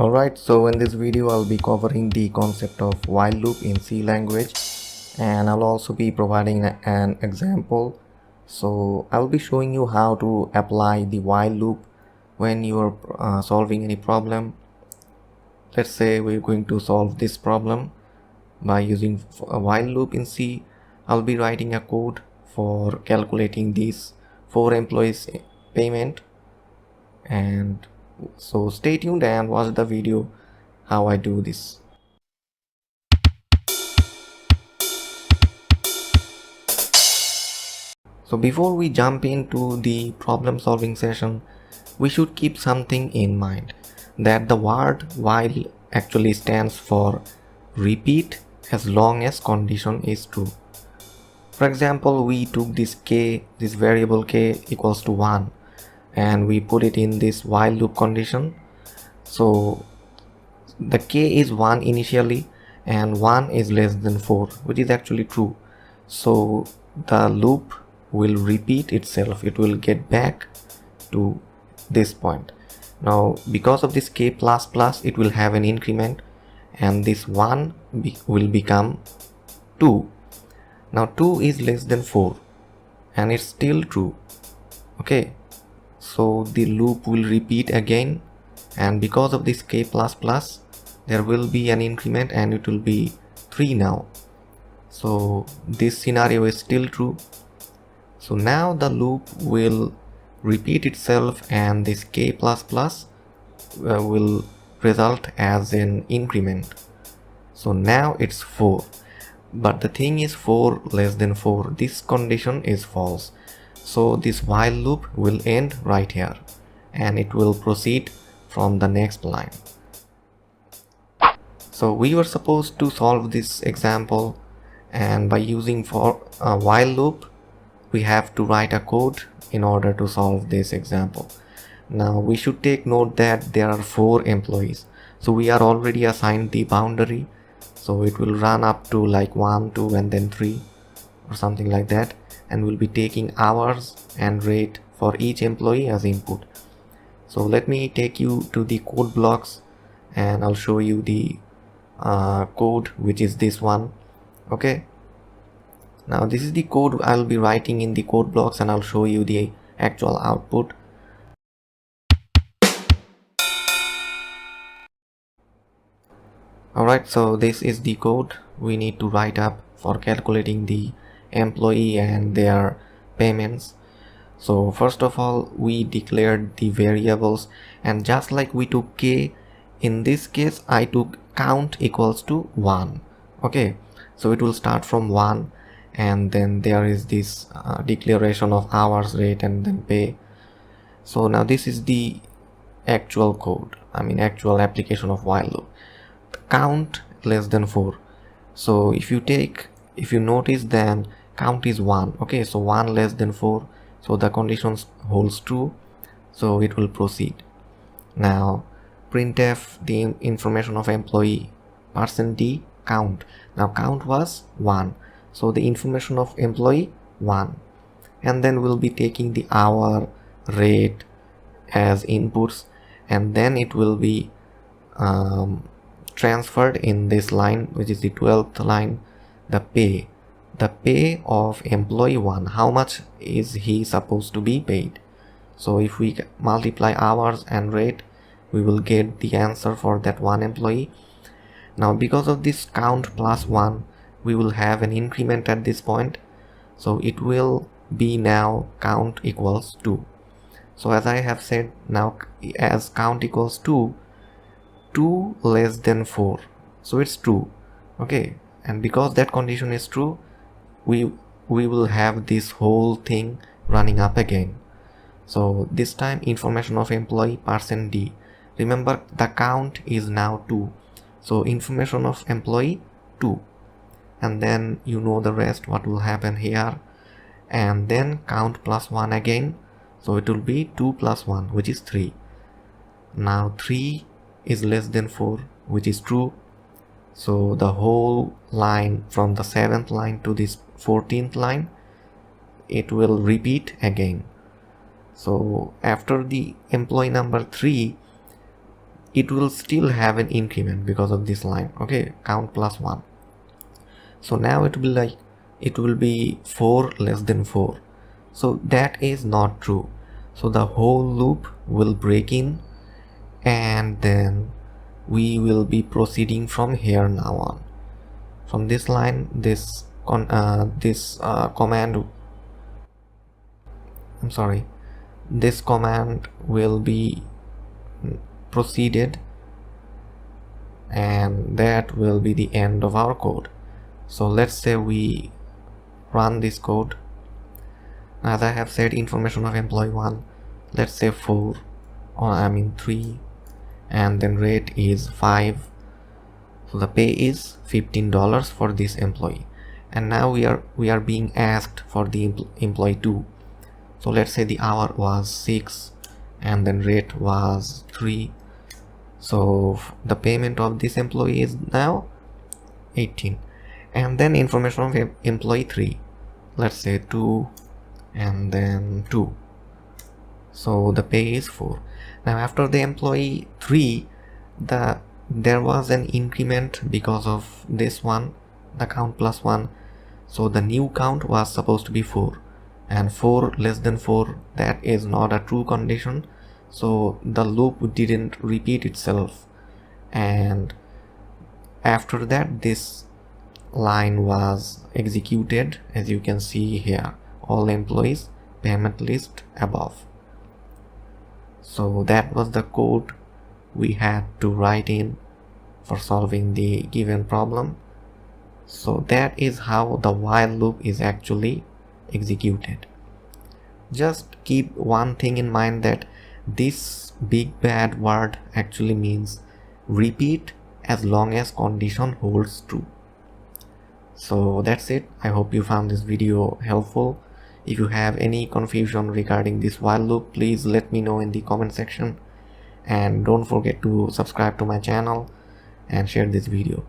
Alright, so in this video I'll be covering the concept of while loop in C language, and I'll also be providing an example. So I'll be showing you how to apply the while loop when you're solving any problem. Let's say we're going to solve this problem by using a while loop in C. I'll be writing a code for calculating these 4 employees payment, and so stay tuned and watch the video how I do this. So before we jump into the problem solving session, we should keep something in mind, that the word while actually stands for repeat as long as condition is true. For example, we took this variable k equals to 1, and we put it in this while loop condition. So the k is 1 initially and 1 is less than 4, which is actually true. So the loop will repeat itself, it will get back to this point. Now because of this k plus plus, it will have an increment, and this 1 will become 2. Now 2 is less than 4 and it's still true. Okay, so the loop will repeat again, and because of this k plus plus, there will be an increment and it will be 3 now. So this scenario is still true. So now the loop will repeat itself, and this k plus plus will result as an increment. So now it's 4, but the thing is 4 less than 4, this condition is false. So this while loop will end right here and it will proceed from the next line. So we were supposed to solve this example, and by using for a while loop we have to write a code in order to solve this example. Now we should take note that there are 4 employees, so we are already assigned the boundary, so it will run up to like 1, 2 and then 3 or something like that, and we'll be taking hours and rate for each employee as input. So let me take you to the code blocks and I'll show you the code, which is this one. Okay, now this is the code I'll be writing in the code blocks, and I'll show you the actual output. Alright, so this is the code we need to write up for calculating the employee and their payments. So first of all, we declared the variables, and just like we took k, in this case I took count equals to 1. Okay, so it will start from 1, and then there is this declaration of hours, rate and then pay. So now this is the actual code, actual application of while loop. Count less than 4. So if you notice, then count is 1. Okay, so 1 less than 4, so the condition holds true, so it will proceed. Now printf the information of employee %d count. Now count was 1, so the information of employee 1, and then we'll be taking the hour, rate as inputs, and then it will be transferred in this line, which is the 12th line, the pay of employee 1, how much is he supposed to be paid. So if we multiply hours and rate, we will get the answer for that one employee. Now because of this count plus 1, we will have an increment at this point, so it will be now count equals 2. So as I have said, now as count equals 2 less than 4, so it's true. Okay, and because that condition is true, we will have this whole thing running up again. So this time information of employee %d, remember the count is now 2, so information of employee 2, and then you know the rest what will happen here, and then count plus 1 again, so it will be 2 plus 1, which is 3. Now 3 is less than 4, which is true, so the whole line from the 7th line to this 14th line, it will repeat again. So after the employee number 3, it will still have an increment because of this line. Okay, count plus 1. So now it will be 4 less than 4. So that is not true. So the whole loop will break in, and then we will be proceeding from here now on. From this line, this command, I'm sorry, this command will be proceeded, and that will be the end of our code. So let's say we run this code. As I have said, information of employee 1, let's say 4, or 3, and then rate is 5. So the pay is $15 for this employee, and now we are being asked for the employee 2. So let's say the hour was 6 and then rate was 3. So the payment of this employee is now 18. And then information of employee 3, let's say 2 and then 2. So the pay is 4. Now after the employee 3, there was an increment because of this one, the count plus 1. So the new count was supposed to be 4, and 4 less than 4, that is not a true condition. So the loop didn't repeat itself, and after that this line was executed, as you can see here, all employees, payment list above. So that was the code we had to write in for solving the given problem. So that is how the while loop is actually executed. Just keep one thing in mind, that this big bad word actually means repeat as long as condition holds true. So that's it. I hope you found this video helpful. If you have any confusion regarding this while loop, please let me know in the comment section, and don't forget to subscribe to my channel and share this video.